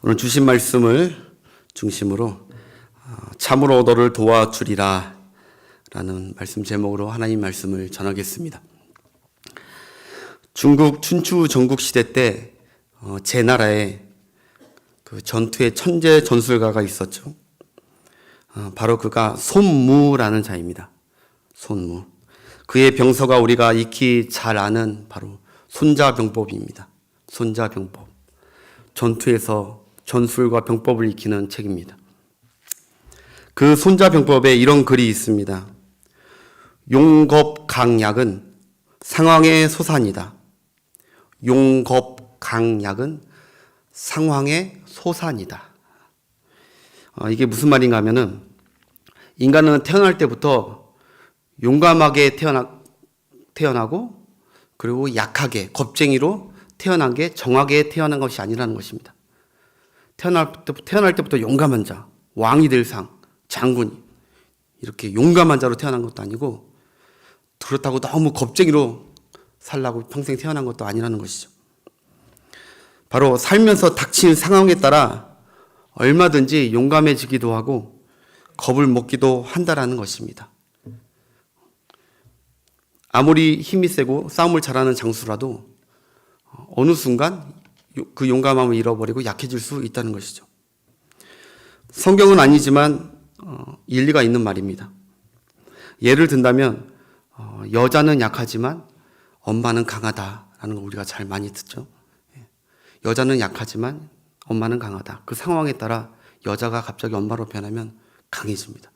오늘 주신 말씀을 중심으로 참으로 너를 도와주리라 라는 말씀 제목으로 하나님 말씀을 전하겠습니다. 중국 춘추 전국 시대 때 제 나라에 그 전투의 천재 전술가가 있었죠. 바로 그가 손무라는 자입니다. 손무. 그의 병서가 우리가 익히 잘 아는 바로 손자병법입니다. 손자병법. 전투에서 전술과 병법을 익히는 책입니다. 그 손자병법에 이런 글이 있습니다. 용겁강약은 상황의 소산이다. 용겁강약은 상황의 소산이다. 이게 무슨 말인가 하면은 인간은 태어날 때부터 용감하게 태어나고 그리고 약하게 겁쟁이로 태어난 게 정확하게 태어난 것이 아니라는 것입니다. 태어날 때부터 용감한 자, 왕이 될 상, 장군 이렇게 용감한 자로 태어난 것도 아니고 그렇다고 너무 겁쟁이로 살라고 평생 태어난 것도 아니라는 것이죠. 바로 살면서 닥친 상황에 따라 얼마든지 용감해지기도 하고 겁을 먹기도 한다라는 것입니다. 아무리 힘이 세고 싸움을 잘하는 장수라도 어느 순간 그 용감함을 잃어버리고 약해질 수 있다는 것이죠. 성경은 아니지만 일리가 있는 말입니다. 예를 든다면 여자는 약하지만 엄마는 강하다라는 거 우리가 잘 많이 듣죠. 여자는 약하지만 엄마는 강하다. 그 상황에 따라 여자가 갑자기 엄마로 변하면 강해집니다.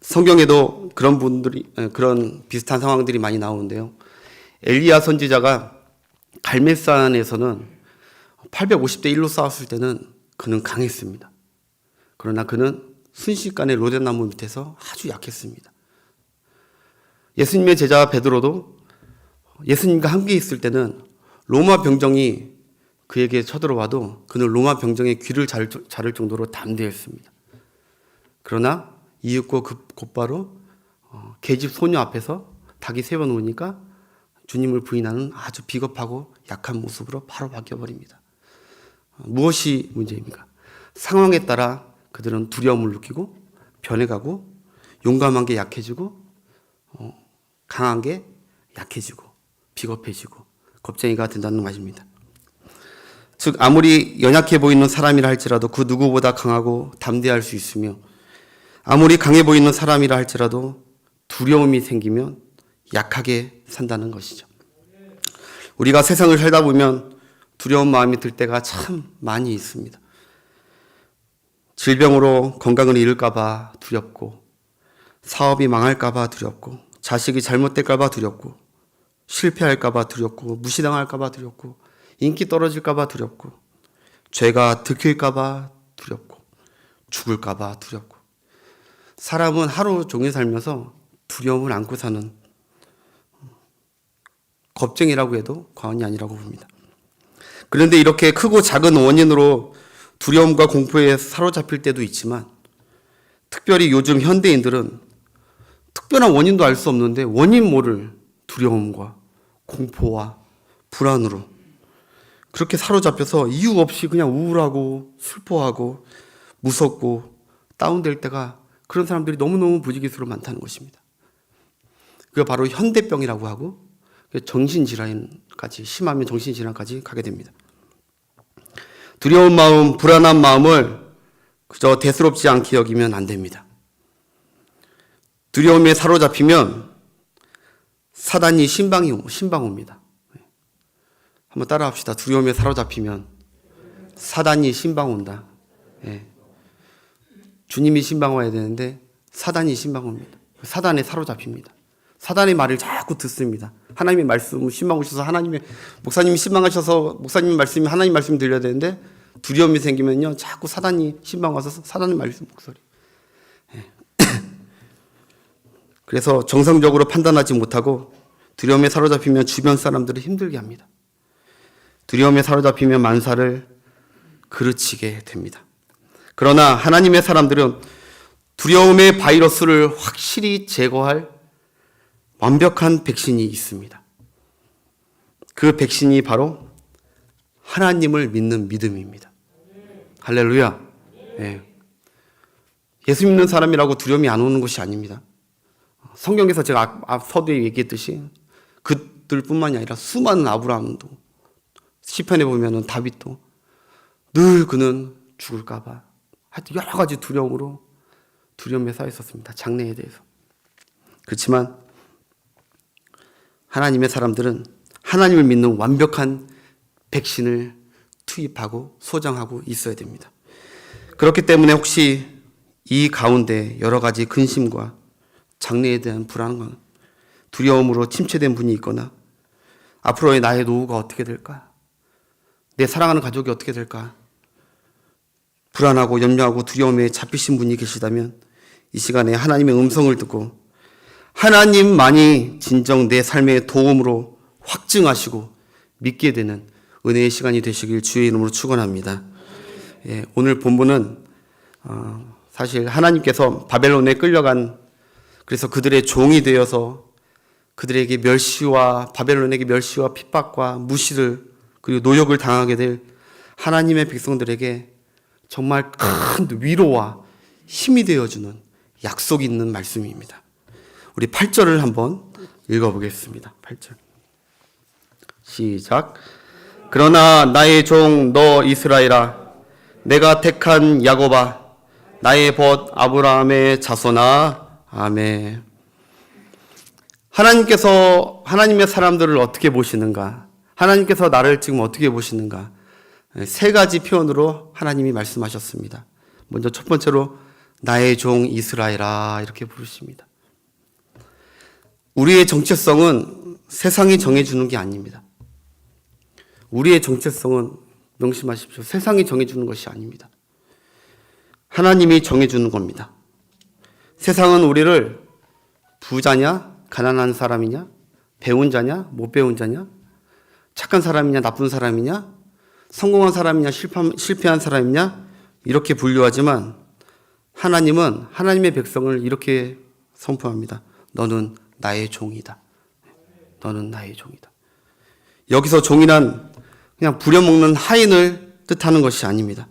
성경에도 그런 비슷한 상황들이 많이 나오는데요. 엘리야 선지자가 갈멜산에서는 850대 1로 싸웠을 때는 그는 강했습니다. 그러나 그는 순식간에 로뎀나무 밑에서 아주 약했습니다. 예수님의 제자 베드로도 예수님과 함께 있을 때는 로마 병정이 그에게 쳐들어와도 그는 로마 병정의 귀를 자를 정도로 담대했습니다. 그러나 이윽고 곧바로 계집 소녀 앞에서 닭이 세워놓으니까 주님을 부인하는 아주 비겁하고 약한 모습으로 바로 바뀌어버립니다. 무엇이 문제입니까? 상황에 따라 그들은 두려움을 느끼고 변해가고 용감한 게 약해지고 강한 게 약해지고 비겁해지고 겁쟁이가 된다는 말입니다. 즉 아무리 연약해 보이는 사람이라 할지라도 그 누구보다 강하고 담대할 수 있으며 아무리 강해 보이는 사람이라 할지라도 두려움이 생기면 약하게 산다는 것이죠. 우리가 세상을 살다 보면 두려운 마음이 들 때가 참 많이 있습니다. 질병으로 건강을 잃을까 봐 두렵고 사업이 망할까 봐 두렵고 자식이 잘못될까 봐 두렵고 실패할까 봐 두렵고 무시당할까 봐 두렵고 인기 떨어질까 봐 두렵고 죄가 들킬까 봐 두렵고 죽을까 봐 두렵고 사람은 하루 종일 살면서 두려움을 안고 사는 겁쟁이라고 해도 과언이 아니라고 봅니다. 그런데 이렇게 크고 작은 원인으로 두려움과 공포에 사로잡힐 때도 있지만 특별히 요즘 현대인들은 특별한 원인도 알 수 없는데 원인 모를 두려움과 공포와 불안으로 그렇게 사로잡혀서 이유 없이 그냥 우울하고 슬퍼하고 무섭고 다운될 때가 그런 사람들이 너무너무 부지기수로 많다는 것입니다. 그게 바로 현대병이라고 하고 정신질환까지 심하면 정신질환까지 가게 됩니다. 두려운 마음, 불안한 마음을 그저 대수롭지 않게 여기면 안 됩니다. 두려움에 사로잡히면 사단이 신방 옵니다. 한번 따라 합시다. 두려움에 사로잡히면 사단이 신방 온다. 주님이 신방 와야 되는데 사단이 신방 옵니다. 사단에 사로잡힙니다. 사단의 말을 자꾸 듣습니다. 하나님의 말씀 신방 오셔서 목사님이 신방하셔서 목사님 말씀이 하나님 말씀 들려야 되는데 두려움이 생기면요 자꾸 사단이 신방 와서 사단의 말씀 목소리. 그래서 정상적으로 판단하지 못하고 두려움에 사로잡히면 주변 사람들을 힘들게 합니다. 두려움에 사로잡히면 만사를 그르치게 됩니다. 그러나 하나님의 사람들은 두려움의 바이러스를 확실히 제거할 완벽한 백신이 있습니다. 그 백신이 바로 하나님을 믿는 믿음입니다. 할렐루야. 예. 예수 믿는 사람이라고 두려움이 안 오는 것이 아닙니다. 성경에서 제가 앞 서두에 얘기했듯이 그들뿐만이 아니라 수많은 아브라함도, 시편에 보면은 다윗도 늘 그는 죽을까봐 하여튼 여러 가지 두려움에 쌓여 있었습니다. 장래에 대해서. 그렇지만 하나님의 사람들은 하나님을 믿는 완벽한 백신을 투입하고 소장하고 있어야 됩니다. 그렇기 때문에 혹시 이 가운데 여러 가지 근심과 장래에 대한 불안과 두려움으로 침체된 분이 있거나 앞으로의 나의 노후가 어떻게 될까? 내 사랑하는 가족이 어떻게 될까? 불안하고 염려하고 두려움에 잡히신 분이 계시다면 이 시간에 하나님의 음성을 듣고 하나님만이 진정 내 삶의 도움으로 확증하시고 믿게 되는 은혜의 시간이 되시길 주의 이름으로 축원합니다. 예, 오늘 본문은 사실 하나님께서 바벨론에 끌려간, 그래서 그들의 종이 되어서 그들에게 바벨론에게 멸시와 핍박과 무시를 그리고 노역을 당하게 될 하나님의 백성들에게 정말 큰 위로와 힘이 되어주는 약속이 있는 말씀입니다. 우리 8절을 한번 읽어보겠습니다. 8절 시작. 그러나 나의 종 너 이스라엘아, 내가 택한 야곱아, 나의 벗 아브라함의 자손아. 아멘. 하나님께서 하나님의 사람들을 어떻게 보시는가? 하나님께서 나를 지금 어떻게 보시는가? 세 가지 표현으로 하나님이 말씀하셨습니다. 먼저 첫 번째로 나의 종 이스라엘아 이렇게 부르십니다. 우리의 정체성은 세상이 정해주는 게 아닙니다. 우리의 정체성은 명심하십시오. 세상이 정해주는 것이 아닙니다. 하나님이 정해주는 겁니다. 세상은 우리를 부자냐, 가난한 사람이냐, 배운 자냐, 못 배운 자냐, 착한 사람이냐, 나쁜 사람이냐, 성공한 사람이냐, 실패한 사람이냐 이렇게 분류하지만 하나님은 하나님의 백성을 이렇게 선포합니다. 너는 나의 종이다. 너는 나의 종이다. 여기서 종이란 그냥 부려먹는 하인을 뜻하는 것이 아닙니다.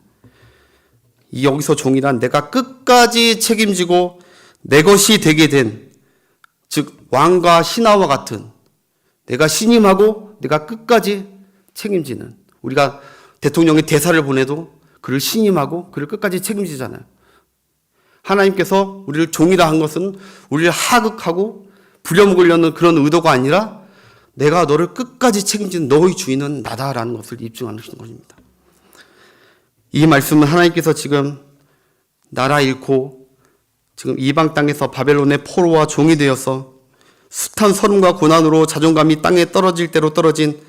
여기서 종이란 내가 끝까지 책임지고 내 것이 되게 된, 즉 왕과 신하와 같은, 내가 신임하고 내가 끝까지 책임지는, 우리가 대통령이 대사를 보내도 그를 신임하고 그를 끝까지 책임지잖아요. 하나님께서 우리를 종이라 한 것은 우리를 하극하고 부려먹으려는 그런 의도가 아니라 내가 너를 끝까지 책임지는 너의 주인은 나다라는 것을 입증하는 것입니다. 이 말씀은 하나님께서 지금 나라 잃고 지금 이방 땅에서 바벨론의 포로와 종이 되어서 숱한 서름과 고난으로 자존감이 땅에 떨어질 대로 떨어진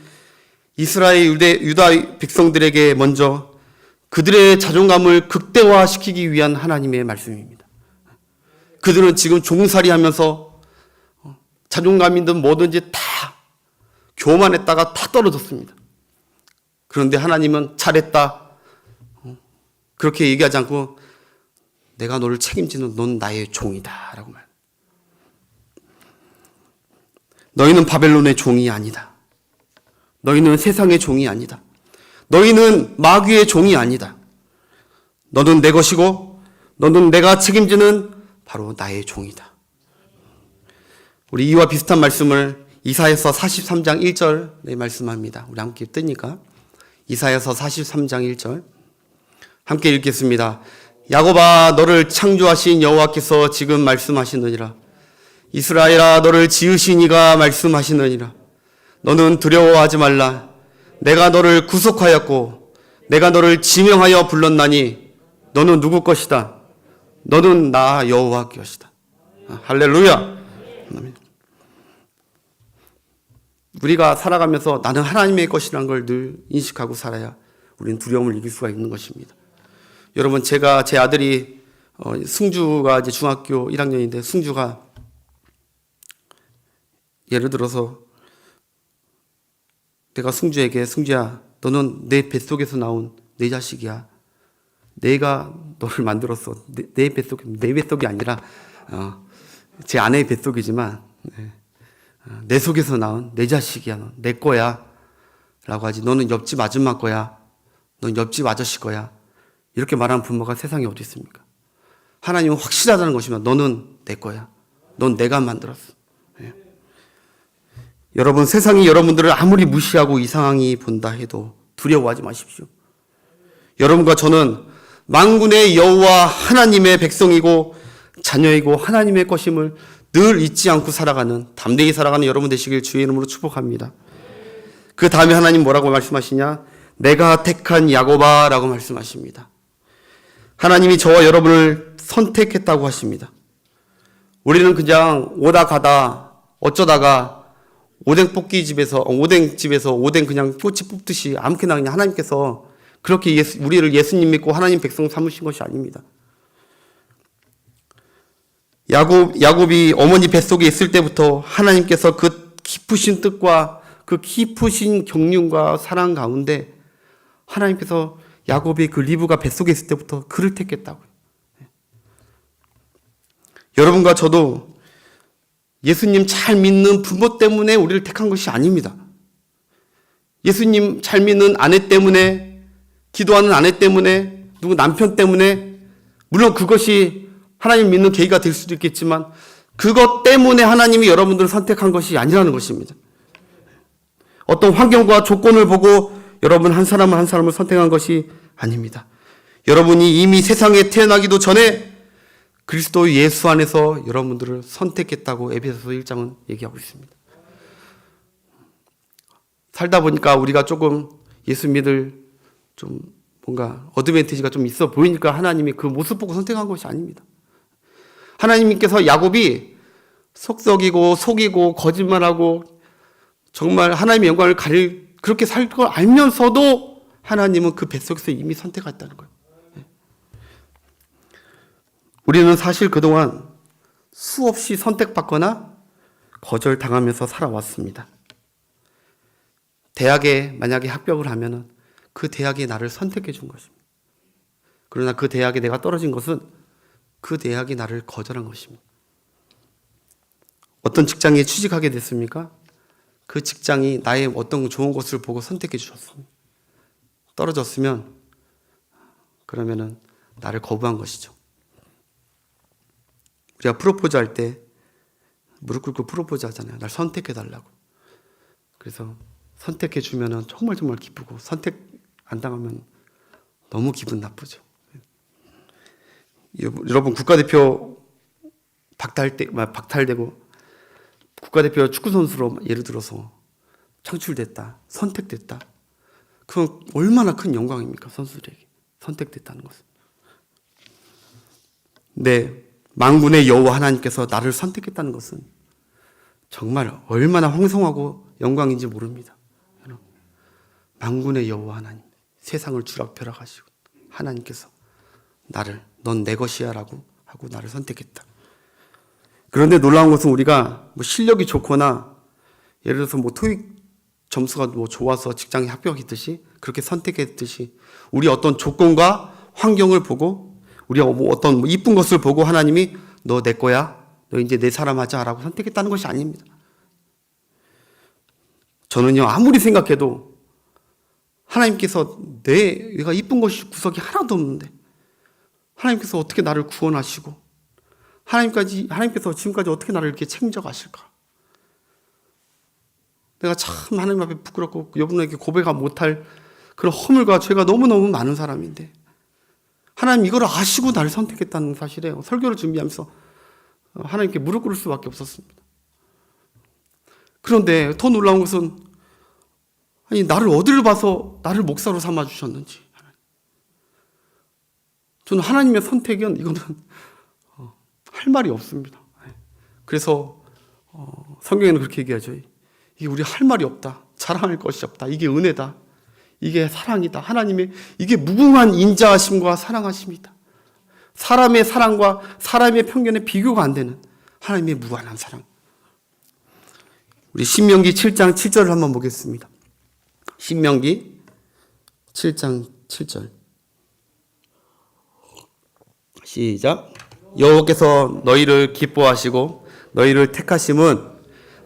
이스라엘 유다 백성들에게 먼저 그들의 자존감을 극대화시키기 위한 하나님의 말씀입니다. 그들은 지금 종살이하면서 자존감이든 뭐든지 다 교만했다가 다 떨어졌습니다. 그런데 하나님은 잘했다 그렇게 얘기하지 않고 내가 너를 책임지는 넌 나의 종이다 라고 말합니다. 너희는 바벨론의 종이 아니다. 너희는 세상의 종이 아니다. 너희는 마귀의 종이 아니다. 너는 내 것이고 너는 내가 책임지는 바로 나의 종이다. 우리 이와 비슷한 말씀을 이사야서 43장 1절에 말씀합니다. 우리 함께 뜨니까 이사야서 43장 1절 함께 읽겠습니다. 야곱아 너를 창조하신 여호와께서 지금 말씀하시느니라. 이스라엘아 너를 지으신 이가 말씀하시느니라. 너는 두려워하지 말라. 내가 너를 구속하였고 내가 너를 지명하여 불렀나니 너는 누구 것이다. 너는 나 여호와 것이다. 할렐루야. 우리가 살아가면서 나는 하나님의 것이라는 걸 늘 인식하고 살아야 우리는 두려움을 이길 수가 있는 것입니다. 여러분 제 아들이 승주가 이제 중학교 1학년인데 승주가 예를 들어서 내가 승주에게 승주야 너는 내 뱃속에서 나온 내 자식이야. 내가 너를 만들었어. 내 뱃속이 아니라 제 아내의 뱃속이지만 내 속에서 나온 내 자식이야. 너. 내 거야 라고 하지. 너는 옆집 아줌마 거야. 넌 옆집 아저씨 거야. 이렇게 말하는 부모가 세상에 어디 있습니까? 하나님은 확실하다는 것이면 너는 내 거야. 넌 내가 만들었어. 예. 여러분, 세상이 여러분들을 아무리 무시하고 이상하게 본다 해도 두려워하지 마십시오. 여러분과 저는 만군의 여호와 하나님의 백성이고 자녀이고 하나님의 것임을 늘 잊지 않고 살아가는, 담대히 살아가는 여러분 되시길 주의 이름으로 축복합니다. 그 다음에 하나님 뭐라고 말씀하시냐? 내가 택한 야곱아 라고 말씀하십니다. 하나님이 저와 여러분을 선택했다고 하십니다. 우리는 그냥 오다 가다 어쩌다가 오뎅집에서 오뎅 그냥 꼬치 뽑듯이 아무렇게나 그냥 하나님께서 그렇게 우리를 예수님 믿고 하나님 백성 삼으신 것이 아닙니다. 야곱이 어머니 뱃속에 있을 때부터 하나님께서 그 깊으신 뜻과 그 깊으신 경륜과 사랑 가운데 하나님께서 야곱이 그 리브가 뱃속에 있을 때부터 그를 택했다고요. 여러분과 저도 예수님 잘 믿는 부모 때문에 우리를 택한 것이 아닙니다. 예수님 잘 믿는 아내 때문에, 기도하는 아내 때문에, 누구 남편 때문에, 물론 그것이 하나님 믿는 계기가 될 수도 있겠지만 그것 때문에 하나님이 여러분들을 선택한 것이 아니라는 것입니다. 어떤 환경과 조건을 보고 여러분 한 사람을 선택한 것이 아닙니다. 여러분이 이미 세상에 태어나기도 전에 그리스도 예수 안에서 여러분들을 선택했다고 에베소서 1장은 얘기하고 있습니다. 살다 보니까 우리가 조금 예수 믿을 좀 뭔가 어드밴티지가 좀 있어 보이니까 하나님이 그 모습 보고 선택한 것이 아닙니다. 하나님께서 야곱이 속썩이고 속이고 거짓말하고 정말 하나님의 영광을 그렇게 살 걸 알면서도 하나님은 그 뱃속에서 이미 선택했다는 거예요. 우리는 사실 그동안 수없이 선택받거나 거절당하면서 살아왔습니다. 대학에 만약에 합격을 하면은 그 대학이 나를 선택해 준 것입니다. 그러나 그 대학에 내가 떨어진 것은 그 대학이 나를 거절한 것입니다. 어떤 직장에 취직하게 됐습니까? 그 직장이 나의 어떤 좋은 것을 보고 선택해 주셨습니다. 떨어졌으면 그러면은 나를 거부한 것이죠. 우리가 프로포즈 할 때 무릎 꿇고 프로포즈 하잖아요. 날 선택해 달라고. 그래서 선택해 주면은 정말 기쁘고 선택 안 당하면 너무 기분 나쁘죠. 여러분 국가대표 박탈되고 국가대표 축구선수로 예를 들어서 창출됐다, 선택됐다. 그건 얼마나 큰 영광입니까? 선수들에게 선택됐다는 것은. 네, 만군의 여호와 하나님께서 나를 선택했다는 것은 정말 얼마나 황송하고 영광인지 모릅니다. 만군의 여호와 하나님, 세상을 주락펴락하시고 하나님께서 나를 넌 내 것이야 라고 하고 나를 선택했다. 그런데 놀라운 것은 우리가 뭐 실력이 좋거나 예를 들어서 뭐 토익 점수가 뭐 좋아서 직장에 합격했듯이 그렇게 선택했듯이 우리 어떤 조건과 환경을 보고 우리가 뭐 어떤 이쁜 것을 보고 하나님이 너 내 거야, 너 이제 내 사람 하자 라고 선택했다는 것이 아닙니다. 저는요 아무리 생각해도 하나님께서 내가 이쁜 것이 구석이 하나도 없는데 하나님께서 어떻게 나를 구원하시고 하나님께서 지금까지 어떻게 나를 이렇게 챙겨가실까? 내가 참 하나님 앞에 부끄럽고 여러분에게 고백을 못할 그런 허물과 죄가 너무너무 많은 사람인데 하나님 이걸 아시고 나를 선택했다는 사실이에요. 설교를 준비하면서 하나님께 무릎 꿇을 수밖에 없었습니다. 그런데 더 놀라운 것은 아니 나를 어디를 봐서 나를 목사로 삼아주셨는지 저는 하나님의 선택은 이거는 할 말이 없습니다. 그래서 성경에는 그렇게 얘기하죠. 이게 우리 할 말이 없다. 자랑할 것이 없다. 이게 은혜다. 이게 사랑이다. 하나님의 이게 무궁한 인자하심과 사랑하심이다. 사람의 사랑과 사람의 편견에 비교가 안 되는 하나님의 무한한 사랑. 우리 신명기 7장 7절을 한번 보겠습니다. 신명기 7장 7절 시작. 여호와께서 너희를 기뻐하시고 너희를 택하심은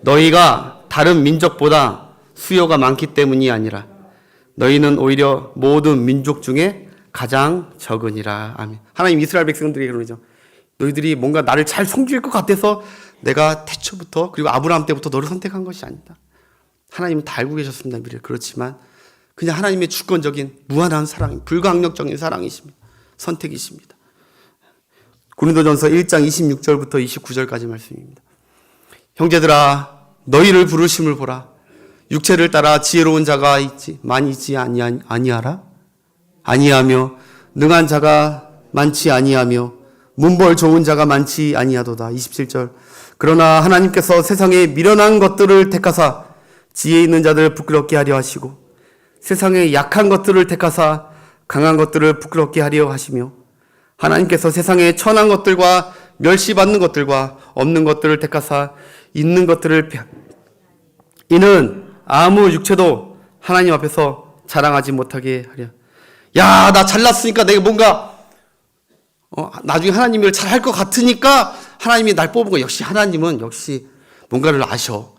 너희가 다른 민족보다 수요가 많기 때문이 아니라 너희는 오히려 모든 민족 중에 가장 적으니라. 아멘. 하나님 이스라엘 백성들에게 그러죠. 너희들이 뭔가 나를 잘 섬길 것 같아서 내가 태초부터 그리고 아브라함 때부터 너를 선택한 것이 아니다. 하나님은 다 알고 계셨습니다. 미래를. 그렇지만 그냥 하나님의 주권적인 무한한 사랑, 불가항력적인 사랑이십니다. 선택이십니다. 고린도전서 1장 26절부터 29절까지 말씀입니다. 형제들아 너희를 부르심을 보라. 육체를 따라 지혜로운 자가 많이 있지 아니하라. 아니하며 능한 자가 많지 아니하며 문벌 좋은 자가 많지 아니하도다. 27절. 그러나 하나님께서 세상에 미련한 것들을 택하사 지혜 있는 자들 부끄럽게 하려 하시고 세상에 약한 것들을 택하사 강한 것들을 부끄럽게 하려 하시며 하나님께서 세상에 천한 것들과 멸시받는 것들과 없는 것들을 택하사 있는 것들을 이는 아무 육체도 하나님 앞에서 자랑하지 못하게 하려. 야, 나 잘났으니까 내가 뭔가 나중에 하나님이 잘할 것 같으니까 하나님이 날 뽑은 거. 역시 하나님은 역시 뭔가를 아셔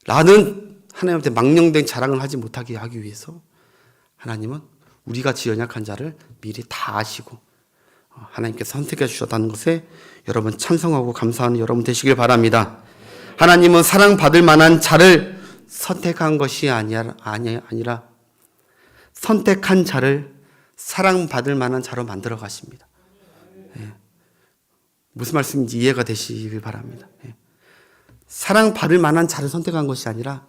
라는 하나님한테 망령된 자랑을 하지 못하게 하기 위해서 하나님은 우리같이 연약한 자를 미리 다 아시고 하나님께서 선택해 주셨다는 것에 여러분 찬성하고 감사하는 여러분 되시길 바랍니다. 하나님은 사랑받을 만한 자를 선택한 것이 아니라 선택한 자를 사랑받을 만한 자로 만들어 가십니다. 예. 무슨 말씀인지 이해가 되시길 바랍니다. 예. 사랑받을 만한 자를 선택한 것이 아니라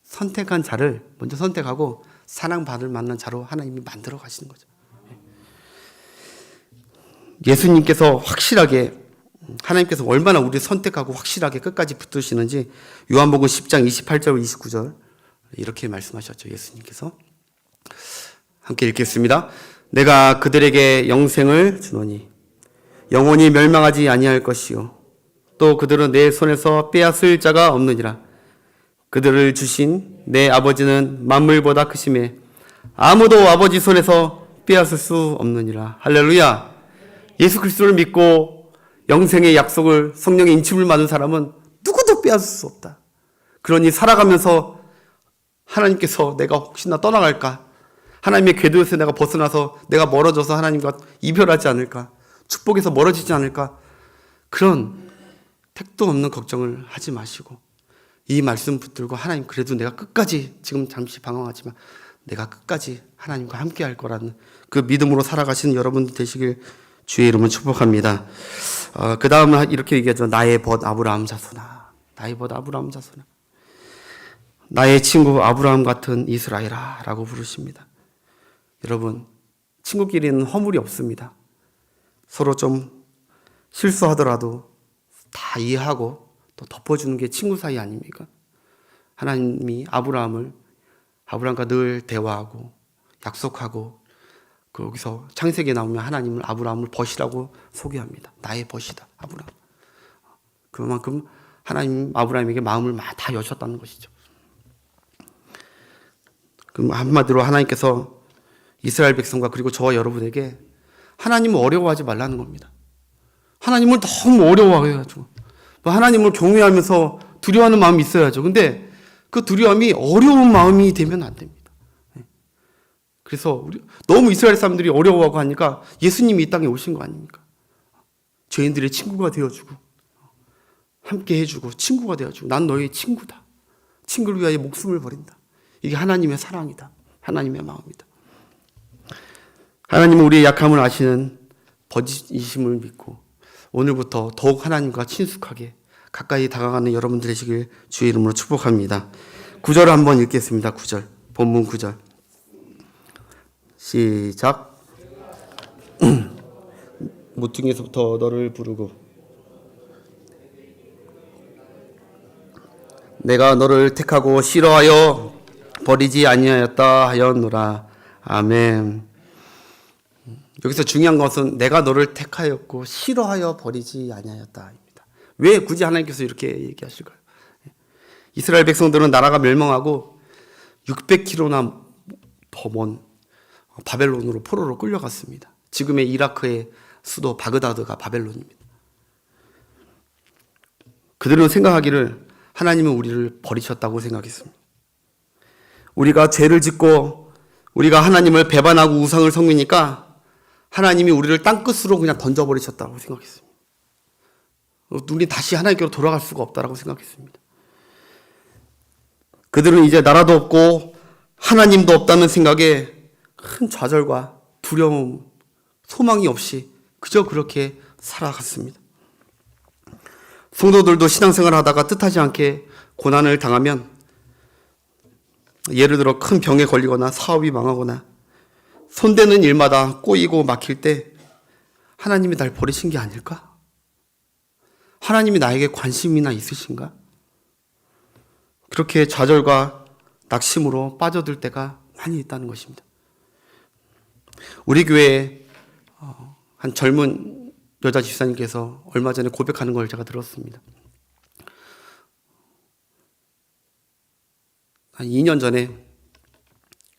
선택한 자를 먼저 선택하고 사랑받을 만한 자로 하나님이 만들어 가시는 거죠. 예수님께서 확실하게 하나님께서 얼마나 우리를 선택하고 확실하게 끝까지 붙드시는지 요한복음 10장 28절 29절 이렇게 말씀하셨죠. 예수님께서 함께 읽겠습니다. 내가 그들에게 영생을 주노니 영원히 멸망하지 아니할 것이요 또 그들은 내 손에서 빼앗을 자가 없느니라. 그들을 주신 내 아버지는 만물보다 크심에 아무도 아버지 손에서 빼앗을 수 없느니라. 할렐루야. 예수 그리스도를 믿고 영생의 약속을 성령의 인침을 받은 사람은 누구도 빼앗을 수 없다. 그러니 살아가면서 하나님께서 내가 혹시나 떠나갈까? 하나님의 궤도에서 내가 벗어나서 내가 멀어져서 하나님과 이별하지 않을까? 축복에서 멀어지지 않을까? 그런 택도 없는 걱정을 하지 마시고 이 말씀 붙들고 하나님 그래도 내가 끝까지 지금 잠시 방황하지만 내가 끝까지 하나님과 함께 할 거라는 그 믿음으로 살아가시는 여러분들 되시길 주의 이름으로 축복합니다. 그 다음은 이렇게 얘기하죠. 나의 벗 아브라함 자손아. 나의 벗 아브라함 자손아. 나의 친구 아브라함 같은 이스라엘아 라고 부르십니다. 여러분 친구끼리는 허물이 없습니다. 서로 좀 실수하더라도 다 이해하고 또 덮어주는 게 친구 사이 아닙니까? 하나님이 아브라함과 늘 대화하고 약속하고 거기서 창세기에 나오면 하나님을 아브라함을 벗이라고 소개합니다. 나의 벗이다 아브라함. 그만큼 하나님 아브라함에게 마음을 다 여셨다는 것이죠. 그럼 한마디로 하나님께서 이스라엘 백성과 그리고 저와 여러분에게 하나님을 어려워하지 말라는 겁니다. 하나님을 너무 어려워해가지고 하나님을 경외하면서 두려워하는 마음이 있어야죠. 근데 그 두려움이 어려운 마음이 되면 안 됩니다. 그래서 너무 이스라엘 사람들이 어려워하고 하니까 예수님이 이 땅에 오신 거 아닙니까? 죄인들의 친구가 되어주고 함께 해주고 친구가 되어주고 난 너의 친구다. 친구를 위하여 목숨을 버린다. 이게 하나님의 사랑이다. 하나님의 마음이다. 하나님은 우리의 약함을 아시는 벗이심을 믿고 오늘부터 더욱 하나님과 친숙하게 가까이 다가가는 여러분들 되시길 주의 이름으로 축복합니다. 9절을 한번 읽겠습니다. 9절. 본문 9절. 시작. 모퉁이에서부터 너를 부르고 내가 너를 택하고 싫어하여 버리지 아니하였다 하였노라. 아멘. 여기서 중요한 것은 내가 너를 택하였고 싫어하여 버리지 아니하였다입니다. 왜 굳이 하나님께서 이렇게 얘기하실까요? 이스라엘 백성들은 나라가 멸망하고 600km나 더 먼 바벨론으로 포로로 끌려갔습니다. 지금의 이라크의 수도 바그다드가 바벨론입니다. 그들은 생각하기를 하나님은 우리를 버리셨다고 생각했습니다. 우리가 죄를 짓고 우리가 하나님을 배반하고 우상을 섬기니까 하나님이 우리를 땅끝으로 그냥 던져버리셨다고 생각했습니다. 우리 다시 하나님께로 돌아갈 수가 없다라고 생각했습니다. 그들은 이제 나라도 없고 하나님도 없다는 생각에 큰 좌절과 두려움, 소망이 없이 그저 그렇게 살아갔습니다. 성도들도 신앙생활 하다가 뜻하지 않게 고난을 당하면, 예를 들어 큰 병에 걸리거나 사업이 망하거나 손대는 일마다 꼬이고 막힐 때 하나님이 날 버리신 게 아닐까? 하나님이 나에게 관심이나 있으신가? 그렇게 좌절과 낙심으로 빠져들 때가 많이 있다는 것입니다. 우리 교회에 한 젊은 여자 집사님께서 얼마 전에 고백하는 걸 제가 들었습니다. 한 2년 전에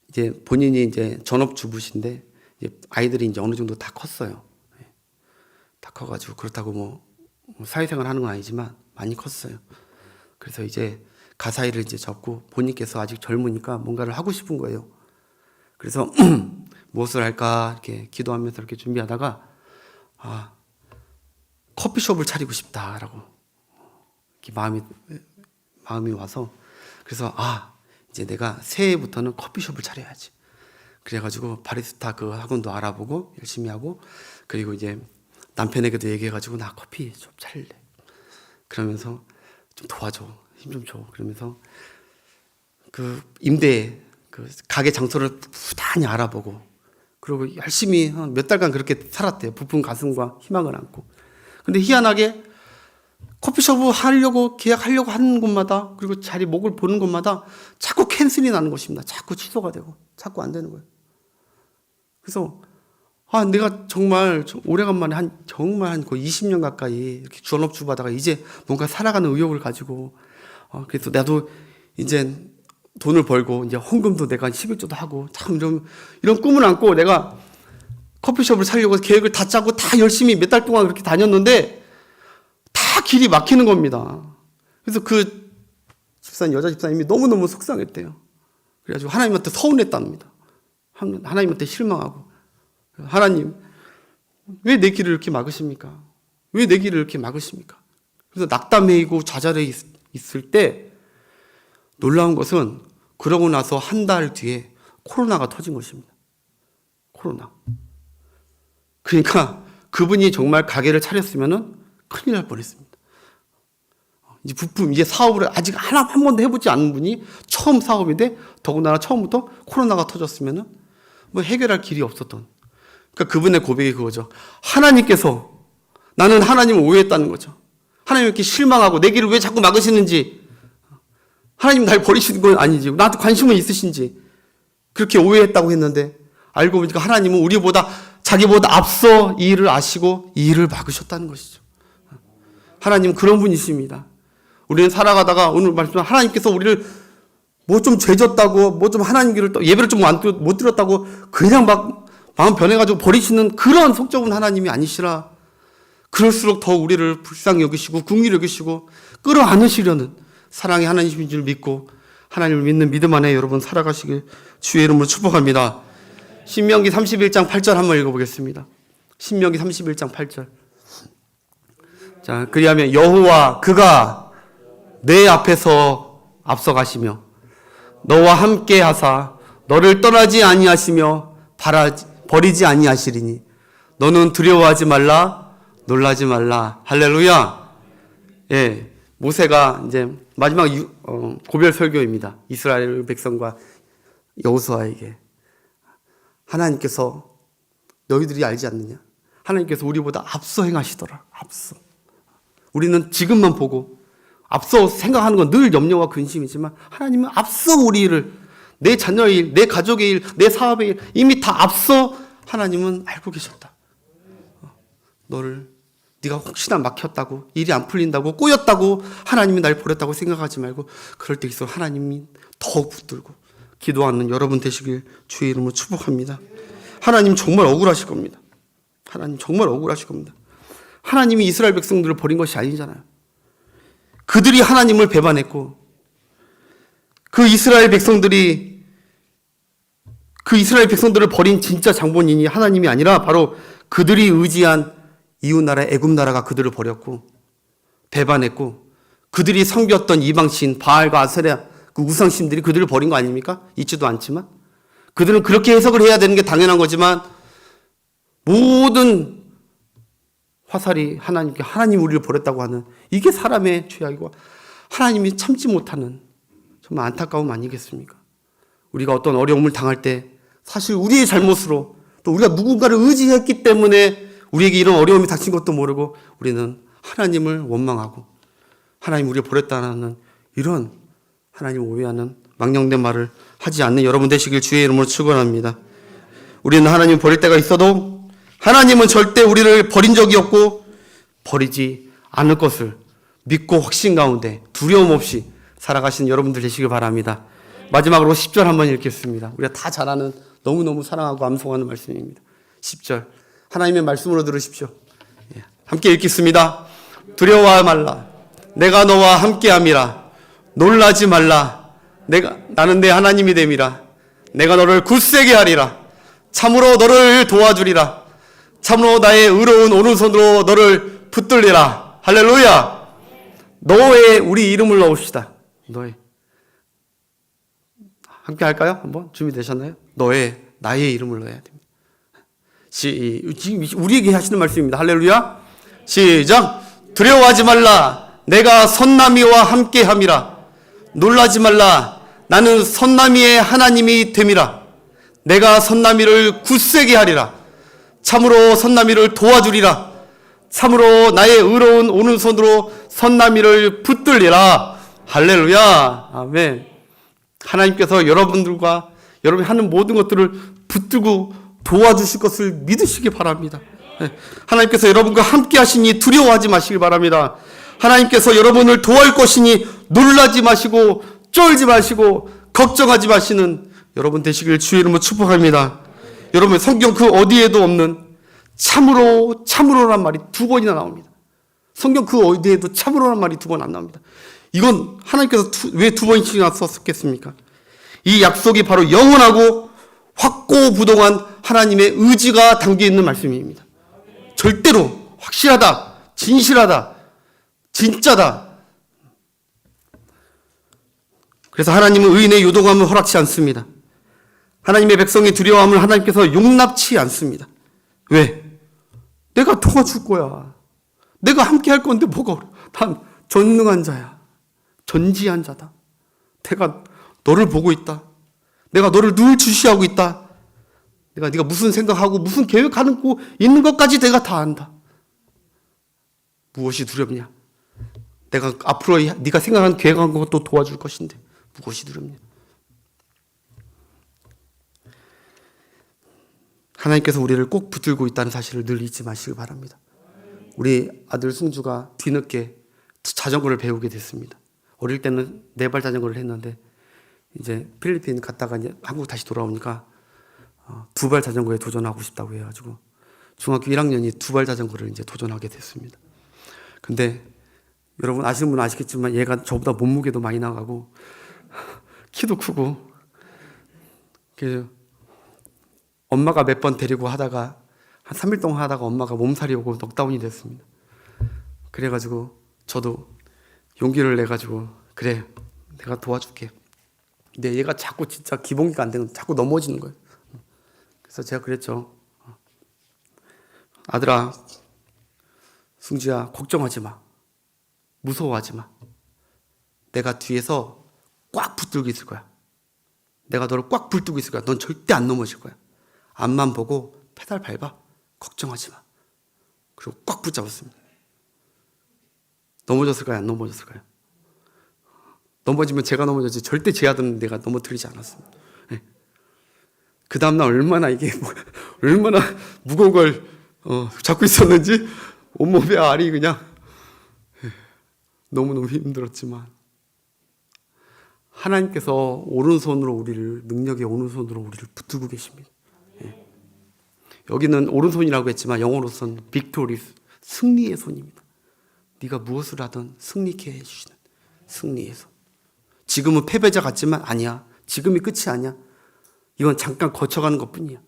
이제 본인이 이제 전업주부신데 이제 아이들이 이제 어느 정도 다 컸어요. 다 커가지고 그렇다고 뭐 사회생활 하는 건 아니지만 많이 컸어요. 그래서 이제 가사일을 이제 접고 본인께서 아직 젊으니까 뭔가를 하고 싶은 거예요. 그래서 무엇을 할까 이렇게 기도하면서 이렇게 준비하다가 커피숍을 차리고 싶다라고 이렇게 마음이 와서, 그래서 이제 내가 새해부터는 커피숍을 차려야지. 그래가지고 바리스타 그 학원도 알아보고 열심히 하고, 그리고 이제 남편에게도 얘기해가지고 나 커피숍 차릴래. 그러면서 좀 도와줘, 힘 좀 줘. 그러면서 그 임대 그 가게 장소를 부단히 알아보고, 그리고 열심히 한 몇 달간 그렇게 살았대요. 부푼 가슴과 희망을 안고. 근데 희한하게 커피숍을 하려고 계약하려고 하는 곳마다, 그리고 자리 목을 보는 곳마다 자꾸 캔슬이 나는 것입니다. 자꾸 취소가 되고 자꾸 안 되는 거예요. 그래서 내가 정말 오래간만에 정말 한 거의 20년 가까이 이렇게 전업주부 하다가 이제 뭔가 살아가는 의욕을 가지고, 그래서 나도 이제 돈을 벌고 이제 헌금도 내가 11조도 하고 참 이런 꿈을 안고 내가 커피숍을 살려고 계획을 다 짜고 다 열심히 몇 달 동안 그렇게 다녔는데 다 길이 막히는 겁니다. 그래서 그 여자 집사님이 너무너무 속상했대요. 그래가지고 하나님한테 서운했답니다. 하나님한테 실망하고, 하나님 왜 내 길을 이렇게 막으십니까? 왜 내 길을 이렇게 막으십니까? 그래서 낙담해이고 좌절해 있을 때 놀라운 것은, 그러고 나서 한 달 뒤에 코로나가 터진 것입니다. 코로나. 그러니까 그분이 정말 가게를 차렸으면은 큰일 날 뻔했습니다. 이제 부품, 이제 사업을 아직 한 번도 해보지 않은 분이 처음 사업인데, 더군다나 처음부터 코로나가 터졌으면은 뭐 해결할 길이 없었던. 그러니까 그분의 고백이 그거죠. 나는 하나님을 오해했다는 거죠. 하나님께 실망하고 내 길을 왜 자꾸 막으시는지, 하나님 날 버리시는 건 아니지, 나한테 관심은 있으신지 그렇게 오해했다고 했는데, 알고 보니까 하나님은 자기보다 앞서 이 일을 아시고 이 일을 막으셨다는 것이죠. 하나님은 그런 분이십니다. 우리는 살아가다가 오늘 말씀, 하나님께서 우리를 뭐 좀 죄졌다고, 뭐 좀 하나님 길을 예배를 좀 못 드렸다고 그냥 막 마음 변해가지고 버리시는 그런 속적은 하나님이 아니시라. 그럴수록 더 우리를 불쌍히 여기시고 긍휼히 여기시고 끌어안으시려는 사랑의 하나님이신 줄 믿고, 하나님을 믿는 믿음 안에 여러분 살아가시길 주의 이름으로 축복합니다. 신명기 31장 8절 한번 읽어보겠습니다. 신명기 31장 8절. 자, 그리하면 여호와 그가 내 앞에서 앞서가시며 너와 함께 하사 너를 떠나지 아니하시며 버리지 아니하시리니 너는 두려워하지 말라, 놀라지 말라. 할렐루야. 예, 모세가 이제 마지막 고별 설교입니다. 이스라엘 백성과 여호수아에게 하나님께서 너희들이 알지 않느냐? 하나님께서 우리보다 앞서 행하시더라. 앞서. 우리는 지금만 보고 앞서 생각하는 건 늘 염려와 근심이지만, 하나님은 앞서 우리를, 내 자녀의 일, 내 가족의 일, 내 사업의 일 이미 다 앞서 하나님은 알고 계셨다. 네가 혹시나 막혔다고, 일이 안 풀린다고, 꼬였다고 하나님이 날 버렸다고 생각하지 말고, 그럴 때일수록 하나님이 더욱 붙들고 기도하는 여러분 되시길 주의 이름으로 축복합니다. 하나님 정말 억울하실 겁니다. 하나님 정말 억울하실 겁니다. 하나님이 이스라엘 백성들을 버린 것이 아니잖아요. 그들이 하나님을 배반했고, 그 이스라엘 백성들이 그 이스라엘 백성들을 버린 진짜 장본인이 하나님이 아니라 바로 그들이 의지한 이웃나라 애굽 나라가 그들을 버렸고 배반했고 그들이 섬겼던 이방신 바알과 아세라 그 우상신들이 그들을 버린 거 아닙니까? 있지도 않지만 그들은 그렇게 해석을 해야 되는 게 당연한 거지만 모든 화살이 하나님께 하나님 우리를 버렸다고 하는 이게 사람의 죄악이고 하나님이 참지 못하는 정말 안타까움 아니겠습니까? 우리가 어떤 어려움을 당할 때 사실 우리의 잘못으로 또 우리가 누군가를 의지했기 때문에 우리에게 이런 어려움이 닥친 것도 모르고 우리는 하나님을 원망하고 하나님 우리를 버렸다는 이런 하나님을 오해하는 망령된 말을 하지 않는 여러분 되시길 주의 이름으로 축원합니다. 우리는 하나님을 버릴 때가 있어도 하나님은 절대 우리를 버린 적이 없고 버리지 않을 것을 믿고 확신 가운데 두려움 없이 살아가시는 여러분들 되시길 바랍니다. 마지막으로 10절 한번 읽겠습니다. 우리가 다 잘 아는 너무너무 사랑하고 암송하는 말씀입니다. 10절 하나님의 말씀으로 들으십시오. 함께 읽겠습니다. 두려워하지 말라. 내가 너와 함께함이라. 놀라지 말라. 나는 내 하나님이 됨이라. 내가 너를 굳세게 하리라. 참으로 너를 도와주리라. 참으로 나의 의로운 오른손으로 너를 붙들리라. 할렐루야. 너의 우리 이름을 넣읍시다. 너의 함께 할까요? 한번 준비되셨나요? 나의 이름을 넣어야 됩니다. 지금 우리에게 하시는 말씀입니다. 할렐루야. 시작. 두려워하지 말라. 내가 선나미와 함께함이라. 놀라지 말라. 나는 선나미의 하나님이 됨이라. 내가 선나미를 굳세게 하리라. 참으로 선나미를 도와주리라. 참으로 나의 의로운 오른손으로 선나미를 붙들리라. 할렐루야. 아멘. 하나님께서 여러분들과 여러분이 하는 모든 것들을 붙들고 도와주실 것을 믿으시기 바랍니다. 하나님께서 여러분과 함께 하시니 두려워하지 마시기 바랍니다. 하나님께서 여러분을 도와줄 것이니 놀라지 마시고 쫄지 마시고 걱정하지 마시는 여러분 되시길 주의 이름으로 축복합니다. 여러분 성경 그 어디에도 없는 참으로란 말이 2번이나 나옵니다. 성경 그 어디에도 참으로란 말이 2번 안 나옵니다. 이건 하나님께서 왜 2번씩이나 썼겠습니까? 이 약속이 바로 영원하고 확고부동한 하나님의 의지가 담겨있는 말씀입니다. 절대로 확실하다, 진실하다, 진짜다. 그래서 하나님은 의인의 요동함을 허락치 않습니다. 하나님의 백성의 두려워함을 하나님께서 용납치 않습니다. 왜? 내가 도와줄 거야. 내가 함께 할 건데 뭐가 어려워. 난 전능한 자야. 전지한 자다. 내가 너를 보고 있다. 내가 너를 늘 주시하고 있다. 네가 무슨 생각하고 무슨 계획하는 거 있는 것까지 내가 다 안다. 무엇이 두렵냐? 내가 앞으로 네가 생각하는 계획한 것도 도와줄 것인데 무엇이 두렵냐? 하나님께서 우리를 꼭 붙들고 있다는 사실을 늘 잊지 마시기 바랍니다. 우리 아들 승주가 뒤늦게 자전거를 배우게 됐습니다. 어릴 때는 4발 자전거를 했는데 이제 필리핀 갔다가 이제 한국 다시 돌아오니까 2발 자전거에 도전하고 싶다고 해가지고 중학교 1학년이 2발 자전거를 이제 도전하게 됐습니다. 근데 여러분 아시는 분은 아시겠지만 얘가 저보다 몸무게도 많이 나가고 키도 크고 그래서 엄마가 몇 번 데리고 하다가 한 3일 동안 하다가 엄마가 몸살이 오고 넉다운이 됐습니다. 그래가지고 저도 용기를 내가지고 그래 내가 도와줄게. 근데 얘가 자꾸 진짜 기본기가 안 되는 거예요. 자꾸 넘어지는 거예요. 그래서 제가 그랬죠. 아들아, 승주야, 걱정하지 마. 무서워하지 마. 내가 뒤에서 꽉 붙들고 있을 거야. 내가 너를 꽉 붙들고 있을 거야. 넌 절대 안 넘어질 거야. 앞만 보고 페달 밟아. 걱정하지 마. 그리고 꽉 붙잡았습니다. 넘어졌을까요? 안 넘어졌을까요? 넘어지면 제가 넘어졌지 절대 제 아들은 내가 넘어뜨리지 않았습니다. 네. 그 다음날 얼마나 무거운 걸 잡고 있었는지 온몸에 알이 그냥 너무너무 힘들었지만 하나님께서 오른손으로 우리를 능력의 오른손으로 우리를 붙들고 계십니다. 네. 여기는 오른손이라고 했지만 영어로서는 빅토리스 승리의 손입니다. 네가 무엇을 하든 승리케 해주시는 승리의 손. 지금은 패배자 같지만 아니야. 지금이 끝이 아니야. 이건 잠깐 거쳐가는 것뿐이야.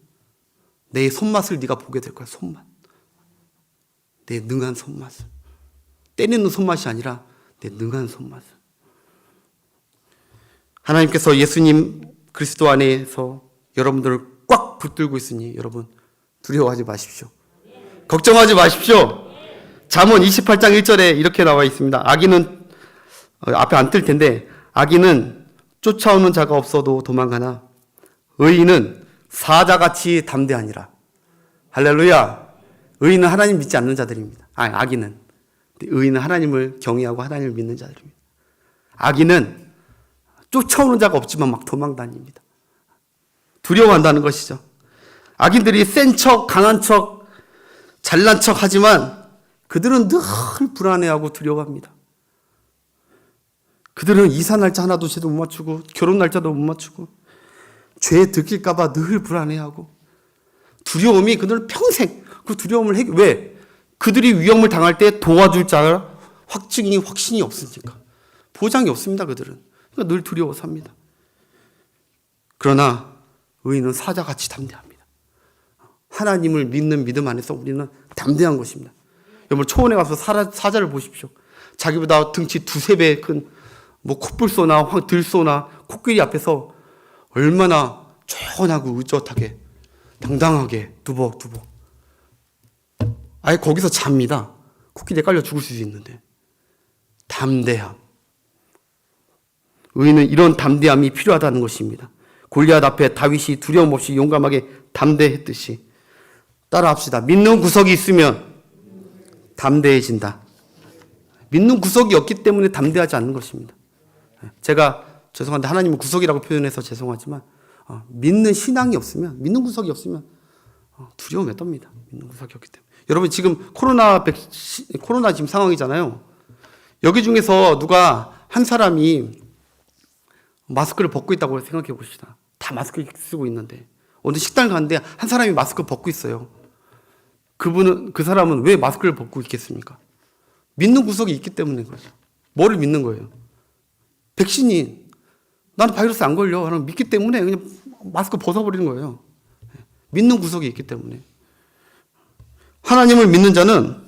내 손맛을 네가 보게 될 거야. 손맛. 내 능한 손맛을. 때리는 손맛이 아니라 내 능한 손맛을. 하나님께서 예수님 그리스도 안에서 여러분들을 꽉 붙들고 있으니 여러분 두려워하지 마십시오. 걱정하지 마십시오. 잠언 28장 1절에 이렇게 나와 있습니다. 악인은 앞에 안 뜰 텐데 악인은 쫓아오는 자가 없어도 도망가나 의인은 사자같이 담대하니라. 할렐루야. 의인은 하나님 믿지 않는 자들입니다. 악인은. 의인은 하나님을 경외하고 하나님을 믿는 자들입니다. 악인은 쫓아오는 자가 없지만 막 도망다닙니다. 두려워한다는 것이죠. 악인들이 센 척, 강한 척, 잘난 척 하지만 그들은 늘 불안해하고 두려워합니다. 그들은 이사 날짜 하나도 제대로 못 맞추고 결혼 날짜도 못 맞추고 죄에 들킬까 봐 늘 불안해하고 두려움이 그들은 평생 그 두려움을 왜? 그들이 위험을 당할 때 도와줄 자 확신이 없으니까. 보장이 없습니다. 그들은. 그러니까 늘 두려워 삽니다. 그러나 의인은 사자같이 담대합니다. 하나님을 믿는 믿음 안에서 우리는 담대한 것입니다. 여러분 초원에 가서 사자를 보십시오. 자기보다 등치 두세 배 큰 콧불소나 들소나 코끼리 앞에서 얼마나 조용하고 의젓하게 당당하게 두벅두벅 아예 거기서 잡니다. 코끼리에 깔려 죽을 수도 있는데 담대함. 의인은 이런 담대함이 필요하다는 것입니다. 골리앗 앞에 다윗이 두려움 없이 용감하게 담대했듯이 따라합시다. 믿는 구석이 있으면 담대해진다. 믿는 구석이 없기 때문에 담대하지 않는 것입니다. 제가 죄송한데 하나님은 구석이라고 표현해서 죄송하지만 믿는 신앙이 없으면 믿는 구석이 없으면 두려움에 떱니다. 믿는 구석이 없기 때문에. 여러분 지금 코로나 지금 상황이잖아요. 여기 중에서 누가 한 사람이 마스크를 벗고 있다고 생각해 봅시다. 다 마스크 쓰고 있는데 어느 식당을 갔는데 한 사람이 마스크 벗고 있어요. 그 사람은 왜 마스크를 벗고 있겠습니까? 믿는 구석이 있기 때문인 거죠. 뭐를 믿는 거예요? 백신이 나는 바이러스 안 걸려 라는 믿기 때문에 그냥 마스크 벗어버리는 거예요. 믿는 구석이 있기 때문에. 하나님을 믿는 자는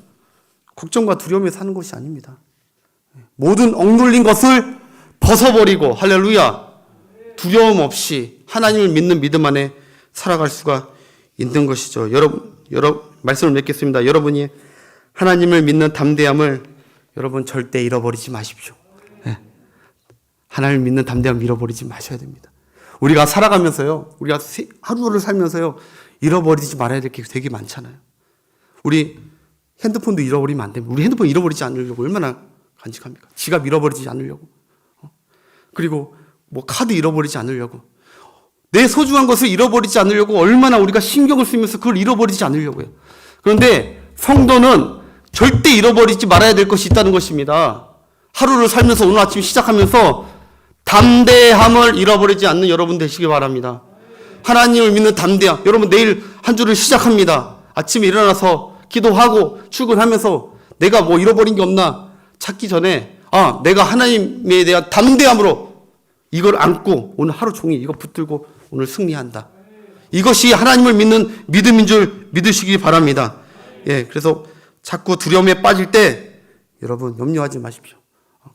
걱정과 두려움에 사는 것이 아닙니다. 모든 억눌린 것을 벗어버리고 할렐루야 두려움 없이 하나님을 믿는 믿음 안에 살아갈 수가 있는 것이죠. 여러분 말씀을 맺겠습니다. 여러분이 하나님을 믿는 담대함을 여러분 절대 잃어버리지 마십시오. 하나님을 믿는 담대함을 잃어버리지 마셔야 됩니다. 우리가 살아가면서요, 우리가 하루를 살면서요, 잃어버리지 말아야 될 게 되게 많잖아요. 우리 핸드폰도 잃어버리면 안 됩니다. 우리 핸드폰 잃어버리지 않으려고 얼마나 간직합니까? 지갑 잃어버리지 않으려고. 그리고 카드 잃어버리지 않으려고. 내 소중한 것을 잃어버리지 않으려고 얼마나 우리가 신경을 쓰면서 그걸 잃어버리지 않으려고요. 그런데 성도는 절대 잃어버리지 말아야 될 것이 있다는 것입니다. 하루를 살면서 오늘 아침 시작하면서 담대함을 잃어버리지 않는 여러분 되시기 바랍니다. 하나님을 믿는 담대함. 여러분 내일 한 주를 시작합니다. 아침에 일어나서 기도하고 출근하면서 내가 잃어버린 게 없나 찾기 전에 내가 하나님에 대한 담대함으로 이걸 안고 오늘 하루 종일 이거 붙들고 오늘 승리한다. 이것이 하나님을 믿는 믿음인 줄 믿으시기 바랍니다. 그래서 자꾸 두려움에 빠질 때 여러분 염려하지 마십시오.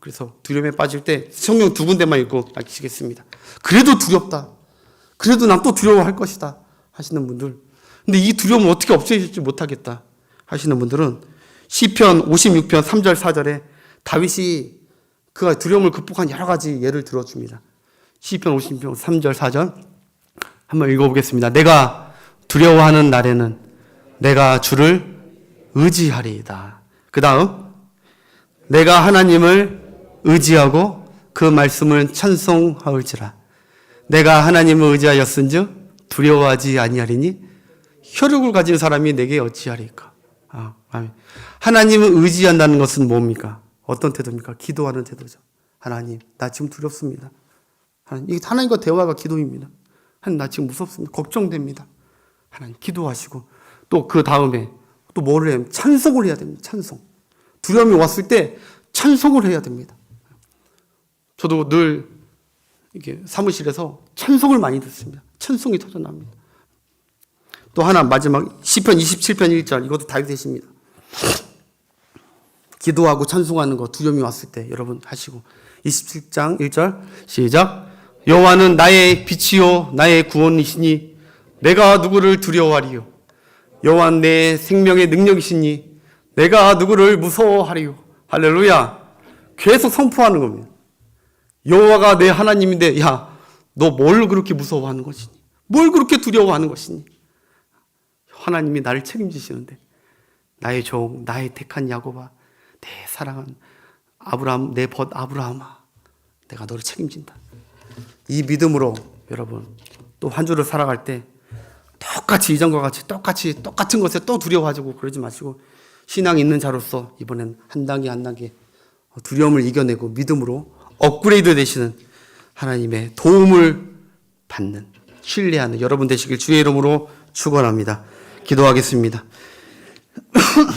그래서 두려움에 빠질 때 성경 2군데만 읽고 마치겠습니다. 그래도 두렵다. 그래도 난 또 두려워할 것이다 하시는 분들. 근데 이 두려움을 어떻게 없애지 못하겠다 하시는 분들은 시편 56편 3절 4절에 다윗이 그가 두려움을 극복한 여러 가지 예를 들어줍니다. 시편 50편 3절 4절 한번 읽어보겠습니다. 내가 두려워하는 날에는 내가 주를 의지하리이다. 그 다음 내가 하나님을 의지하고 그 말씀을 찬송하올지라. 내가 하나님을 의지하였은즉 두려워하지 아니하리니 혈육을 가진 사람이 내게 어찌하리까. 하나님을 의지한다는 것은 뭡니까? 어떤 태도입니까? 기도하는 태도죠. 하나님, 나 지금 두렵습니다. 하나님과 대화가 기도입니다. 하나님, 나 지금 무섭습니다. 걱정됩니다. 하나님, 기도하시고 또 그 다음에 또 뭐를 해야 됩니까? 찬송을 해야 됩니다. 찬송. 두려움이 왔을 때 찬송을 해야 됩니다. 저도 늘 이렇게 사무실에서 찬송을 많이 듣습니다. 찬송이 터져납니다. 또 하나 마지막 시편 27편 1절 이것도 다윗이십니다. 기도하고 찬송하는 거 두려움이 왔을 때 여러분 하시고 27장 1절 시작. 여호와는 나의 빛이요 나의 구원이시니 내가 누구를 두려워하리요. 여호와는 내 생명의 능력이시니 내가 누구를 무서워하리요. 할렐루야. 계속 선포하는 겁니다. 여호와가 내 하나님인데 야, 너 뭘 그렇게 무서워하는 것이니? 뭘 그렇게 두려워하는 것이니? 하나님이 나를 책임지시는데 나의 종, 나의 택한 야곱아, 내 사랑한 아브라함, 내 벗 아브라함아, 내가 너를 책임진다. 이 믿음으로 여러분 또 한 주를 살아갈 때 똑같이 이전과 같이 똑같은 것에 또 두려워하고 그러지 마시고 신앙이 있는 자로서 이번엔 한 단계 한 단계 두려움을 이겨내고 믿음으로 업그레이드 되시는 하나님의 도움을 받는 신뢰하는 여러분 되시길 주의 이름으로 축원합니다. 기도하겠습니다.